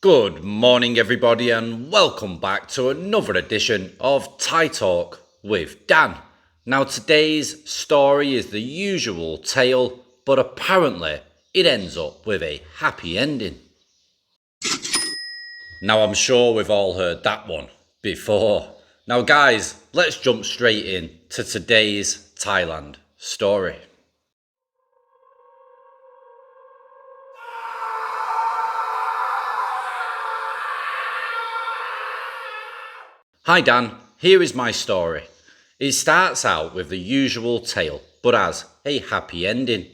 Good morning, everybody, and welcome back to another edition of Thai Talk with Dan. Now, today's story is the usual tale, but apparently it ends up with a happy ending. Now, I'm sure we've all heard that one before. Now, guys, let's jump straight in to today's Thailand story. Hi Dan, here is my story. It starts out with the usual tale, but has a happy ending.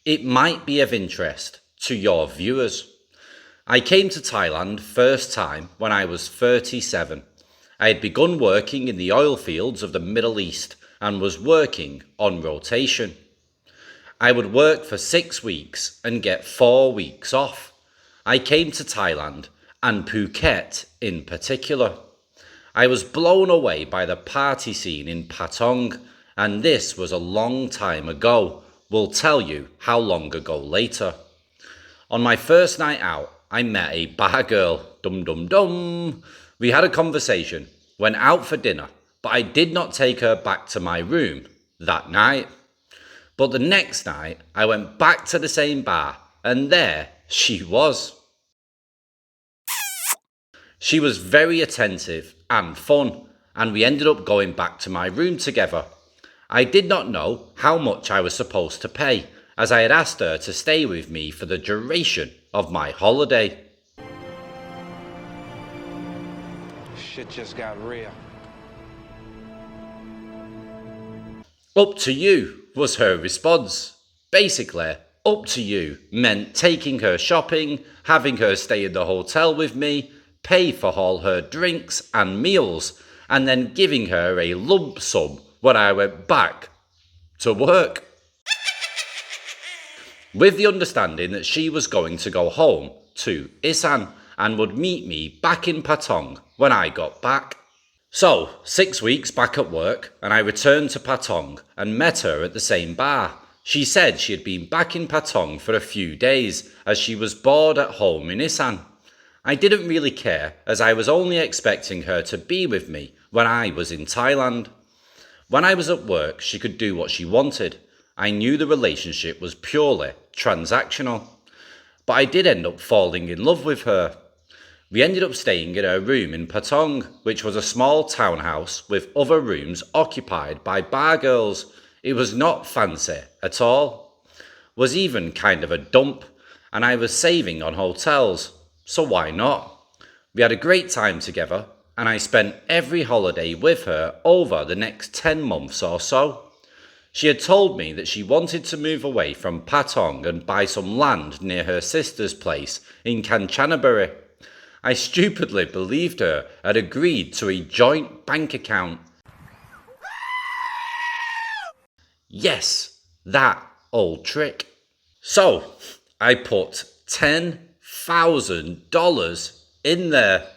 It might be of interest to your viewers. I came to Thailand first time when I was 37. I had begun working in the oil fields of the Middle East and was working on rotation. I would work for 6 weeks and get 4 weeks off. I came to Thailand and Phuket in particular. I was blown away by the party scene in Patong, and this was a long time ago. We'll tell you how long ago later. On my first night out, I met a bar girl. Dum dum dum. We had a conversation, went out for dinner, but I did not take her back to my room that night. But the next night, I went back to the same bar, and there she was. She was very attentive and fun, and we ended up going back to my room together. I did not know how much I was supposed to pay, as I had asked her to stay with me for the duration of my holiday. Shit just got real. Up to you was her response. Basically, up to you meant taking her shopping, having her stay in the hotel with me, pay for all her drinks and meals, and then giving her a lump sum when I went back to work. With the understanding that she was going to go home to Isan and would meet me back in Patong when I got back. So, 6 weeks back at work, and I returned to Patong and met her at the same bar. She said she had been back in Patong for a few days as she was bored at home in Isan. I didn't really care, as I was only expecting her to be with me when I was in Thailand. When I was at work, she could do what she wanted. I knew the relationship was purely transactional. But I did end up falling in love with her. We ended up staying in her room in Patong, which was a small townhouse with other rooms occupied by bar girls. It was not fancy at all. Was even kind of a dump, and I was saving on hotels. So why not? We had a great time together, and I spent every holiday with her over the next 10 months or so. She had told me that she wanted to move away from Patong and buy some land near her sister's place in Kanchanaburi. I stupidly believed her and agreed to a joint bank account. Yes, that old trick. So, I put $10,000 in there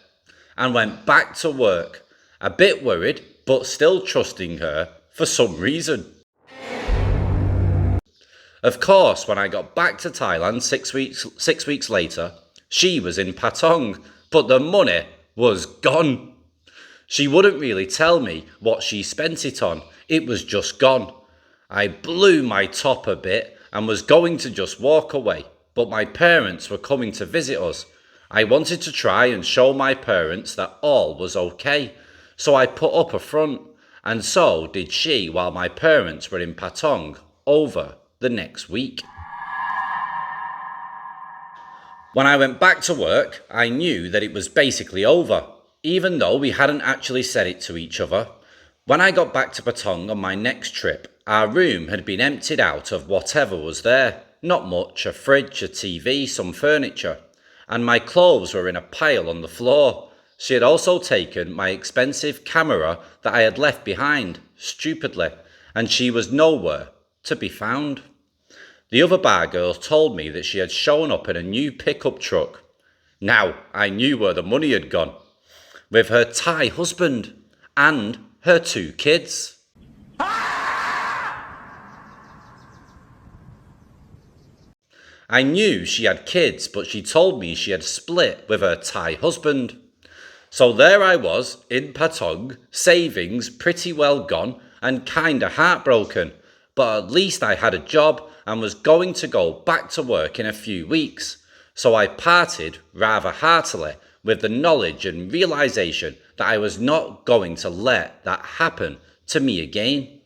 and went back to work, a bit worried but still trusting her for some reason. Of course, when I got back to Thailand 6 weeks later, she was in Patong, but the money was gone. She wouldn't really tell me what she spent it on, it was just gone. I blew my top a bit and was going to just walk away, but my parents were coming to visit us. I wanted to try and show my parents that all was okay, so I put up a front, and so did she while my parents were in Patong over the next week. When I went back to work, I knew that it was basically over, even though we hadn't actually said it to each other. When I got back to Patong on my next trip, our room had been emptied out of whatever was there. Not much, a fridge, a TV, some furniture, and my clothes were in a pile on the floor. She had also taken my expensive camera that I had left behind, stupidly, and she was nowhere to be found. The other bar girls told me that she had shown up in a new pickup truck. Now I knew where the money had gone, with her Thai husband and her 2 kids. I knew she had kids, but she told me she had split with her Thai husband. So there I was, in Patong, savings pretty well gone and kinda heartbroken. But at least I had a job and was going to go back to work in a few weeks. So I parted rather heartily with the knowledge and realisation that I was not going to let that happen to me again.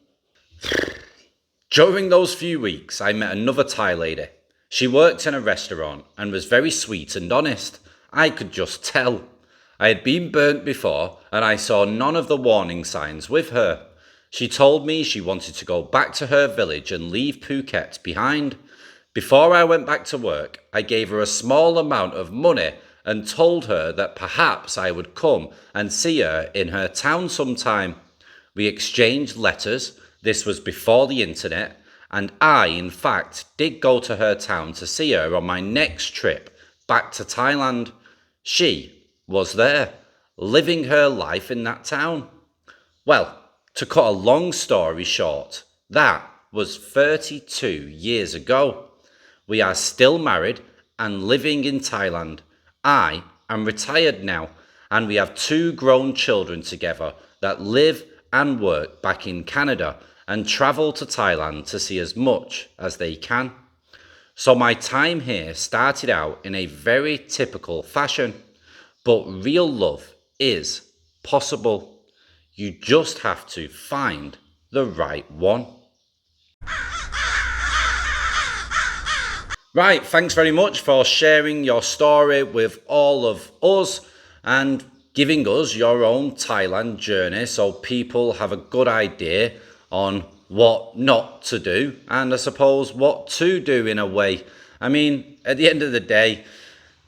During those few weeks, I met another Thai lady. She worked in a restaurant and was very sweet and honest. I could just tell. I had been burnt before and I saw none of the warning signs with her. She told me she wanted to go back to her village and leave Phuket behind. Before I went back to work, I gave her a small amount of money and told her that perhaps I would come and see her in her town sometime. We exchanged letters. This was before the internet, and I, in fact, did go to her town to see her on my next trip back to Thailand. She was there, living her life in that town. Well, to cut a long story short, that was 32 years ago. We are still married and living in Thailand. I am retired now, and we have 2 grown children together that live and work back in Canada and travel to Thailand to see as much as they can. So my time here started out in a very typical fashion, but real love is possible. You just have to find the right one. Right, thanks very much for sharing your story with all of us and giving us your own Thailand journey so people have a good idea on what not to do and I suppose what to do in a way. I mean, at the end of the day,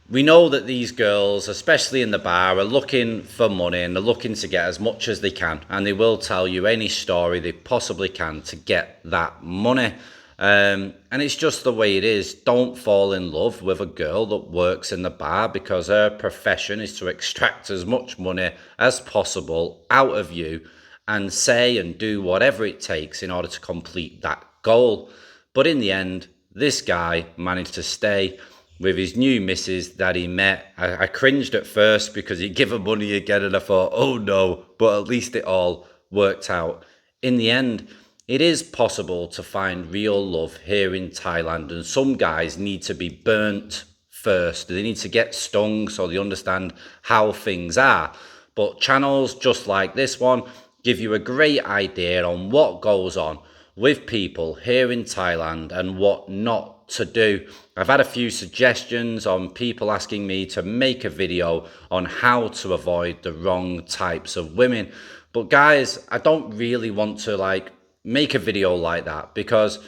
we know that these girls, especially in the bar, are looking for money and they're looking to get as much as they can, and they will tell you any story they possibly can to get that money. And it's just the way it is. Don't fall in love with a girl that works in the bar because her profession is to extract as much money as possible out of you and say and do whatever it takes in order to complete that goal. But in the end, this guy managed to stay with his new missus that he met. I cringed at first because he'd give her money again and I thought, oh no, but at least it all worked out. In the end, it is possible to find real love here in Thailand, and some guys need to be burnt first. They need to get stung so they understand how things are. But channels just like this one give you a great idea on what goes on with people here in Thailand and what not to do. I've had a few suggestions on people asking me to make a video on how to avoid the wrong types of women. But guys, I don't really want to make a video like that because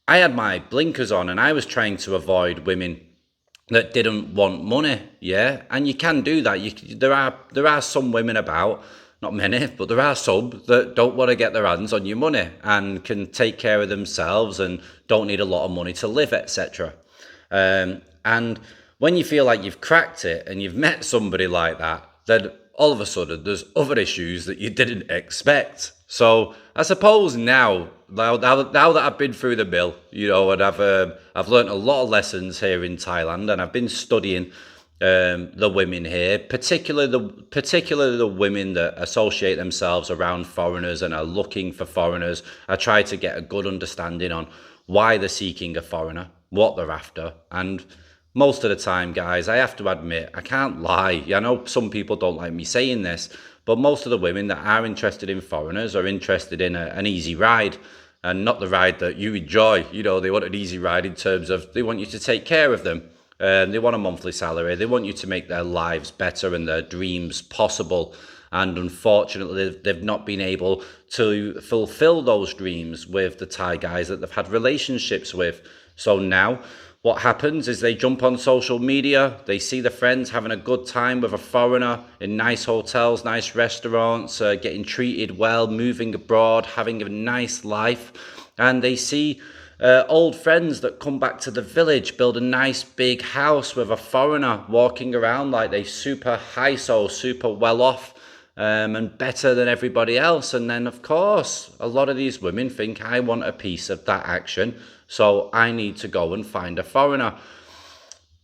I had my blinkers on and I was trying to avoid women that didn't want money, yeah? And you can do that. There are some women about, not many, but there are some that don't want to get their hands on your money and can take care of themselves and don't need a lot of money to live, etc. And when you feel like you've cracked it and you've met somebody like that, then all of a sudden there's other issues that you didn't expect. So I suppose now that I've been through the mill, and I've learned a lot of lessons here in Thailand, and I've been studying the women here, particularly the women that associate themselves around foreigners and are looking for foreigners. I try to get a good understanding on why they're seeking a foreigner, what they're after, and most of the time, guys, I have to admit, I can't lie. I know some people don't like me saying this, but most of the women that are interested in foreigners are interested in an easy ride and not the ride that you enjoy. They want an easy ride in terms of they want you to take care of them. They want a monthly salary. They want you to make their lives better and their dreams possible. And unfortunately, they've not been able to fulfill those dreams with the Thai guys that they've had relationships with. So now what happens is they jump on social media, they see the friends having a good time with a foreigner in nice hotels, nice restaurants, getting treated well, moving abroad, having a nice life. And they see old friends that come back to the village, build a nice big house with a foreigner walking around like they super high-so, super well off. and better than everybody else. And then, of course, a lot of these women think I want a piece of that action, so I need to go and find a foreigner.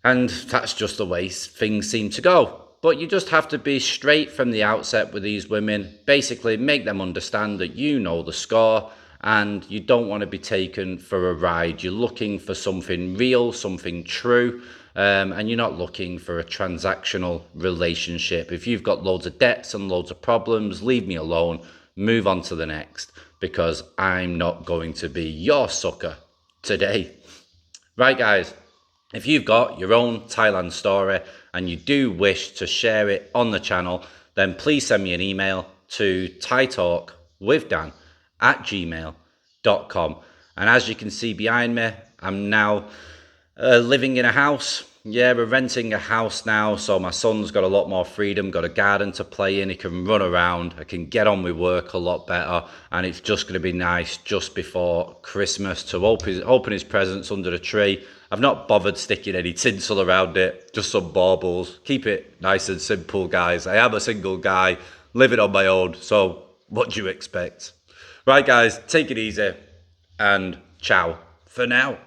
And that's just the way things seem to go. But you just have to be straight from the outset with these women. Basically, make them understand that you know the score and you don't want to be taken for a ride. You're looking for something real, something true, and you're not looking for a transactional relationship. If you've got loads of debts and loads of problems, leave me alone. Move on to the next, because I'm not going to be your sucker today. Right, guys? If you've got your own Thailand story and you do wish to share it on the channel, then please send me an email to thaitalkwithdan@gmail.com. And as you can see behind me, I'm now living in a house. Yeah, we're renting a house now, so my son's got a lot more freedom, got a garden to play in, he can run around, I can get on with work a lot better, and it's just going to be nice just before Christmas to open his presents under the tree. I've not bothered sticking any tinsel around it, just some baubles. Keep it nice and simple, guys. I am a single guy, living on my own, so what do you expect? Right, guys, take it easy, and ciao for now.